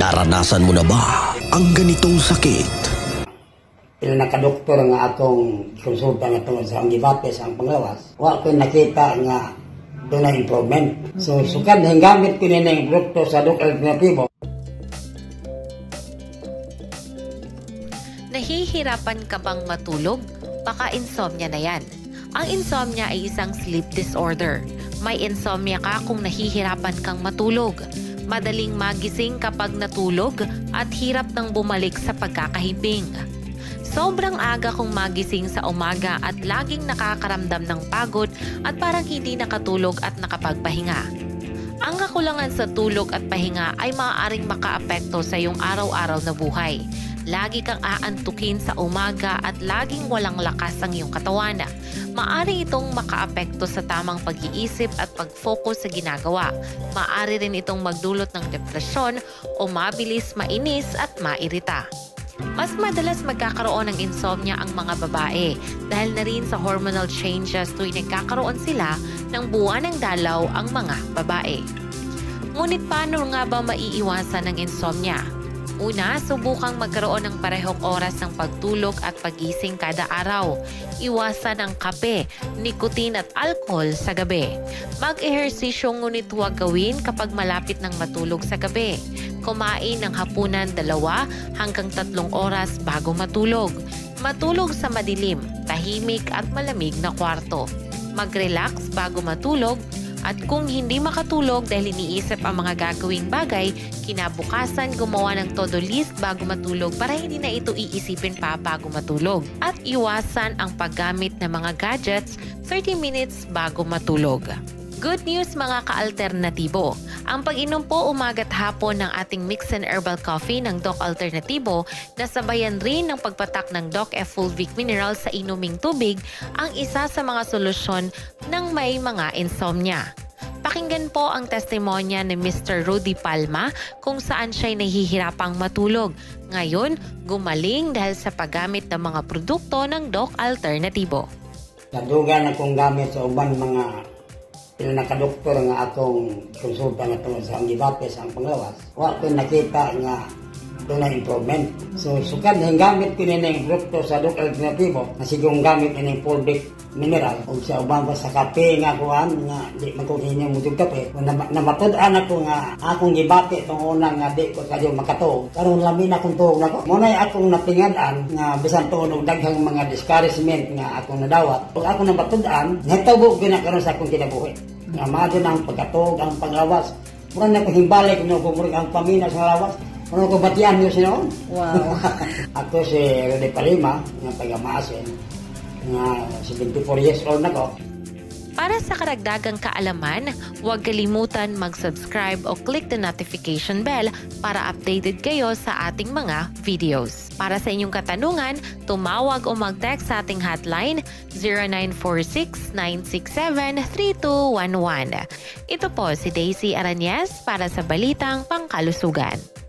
Naranasan mo na ba ang ganitong sakit? Pinakadoktor nga akong konsulta nga tungod sa angibates ang panglawas. Wa ko nakita nga doon na improvement. So, sukad hinggamit ko nila yung produkto sa Doc Alternativo. Nahihirapan ka bang matulog? Baka insomnia na yan. Ang insomnia ay isang sleep disorder. May insomnia ka kung nahihirapan kang matulog. Madaling magising kapag natulog at hirap nang bumalik sa pagkakahimbing. Sobrang aga kung magising sa umaga at laging nakakaramdam ng pagod at parang hindi nakatulog at nakapagpahinga. Ang kakulangan sa tulog at pahinga ay maaaring makaapekto sa iyong araw-araw na buhay. Lagi kang aantukin sa umaga at laging walang lakas ang iyong katawan. Maaari itong makaapekto sa tamang pag-iisip at pag-focus sa ginagawa. Maaari rin itong magdulot ng depresyon o mabilis mainis at mairita. Mas madalas magkakaroon ng insomnia ang mga babae dahil na rin sa hormonal changes tuwing nagkakaroon sila ng buwan ng dalaw ang mga babae. Ngunit paano nga ba maiiwasan ng insomnia? Una, subukang magkaroon ng parehong oras ng pagtulog at pagising kada araw. Iwasan ang kape, nikotin at alcohol sa gabi. Mag-ehersisyo ngunit huwag gawin kapag malapit ng matulog sa gabi. Kumain ng hapunan 2 hanggang 3 oras bago matulog. Matulog sa madilim, tahimik at malamig na kwarto. Mag-relax bago matulog. At kung hindi makatulog dahil iniisip ang mga gagawing bagay, kinabukasan gumawa ng todo list bago matulog para hindi na ito iisipin pa bago matulog. At iwasan ang paggamit ng mga gadgets 30 minutes bago matulog. Good news mga ka-alternatibo. Ang pag-inom po umaga't hapon ng ating mix and herbal coffee ng Doc Alternativo na sabayan rin ng pagpatak ng Doc F Fulvic Mineral sa inuming tubig ang isa sa mga solusyon ng may mga insomnia. Pakinggan po ang testimonya ni Mr. Rudy Palma kung saan siya'y nahihirapang matulog. Ngayon, gumaling dahil sa paggamit ng mga produkto ng Doc Alternativo. Nadugan akong gamit sa ubang mga pinakadoktor nga akong konsulta nga tungod sa angibates ang panglawas. Wa ko nakita nga doon na improvement. So, sukad hinggamit ko nila yung produkto sa Doc Alternativo na sigong gamit nila yung Fulvic Mineral o sa ubang sa kape nga kuhan nga di man ko hinyo mo yung kape. Namatod-an ako nga akong gibati itong unang nga di ko kayo makatuog. Karon lamin akong tuog na ko. Muna'y akong natingadan nga bisan tuon og daghang mga discouragement nga akong nadawat. Pag ako namatod-an, nagtabo ginakaroon sa akong kinabuhi. Nga mado na ang pagkatuog, ang panglawas. Mura na ko himbalik no kumurig ang pamina sa lawas. Ano ko batian nyo siya? Wow. Ako si Rudy Palma, nga taga-Maasin, nga 74 years old na ko. Para sa karagdagang kaalaman, huwag kalimutan mag-subscribe o click the notification bell para updated kayo sa ating mga videos. Para sa inyong katanungan, tumawag o mag-text sa ating hotline 0946-967-3211. Ito po si Daisy Arañez para sa Balitang Pangkalusugan.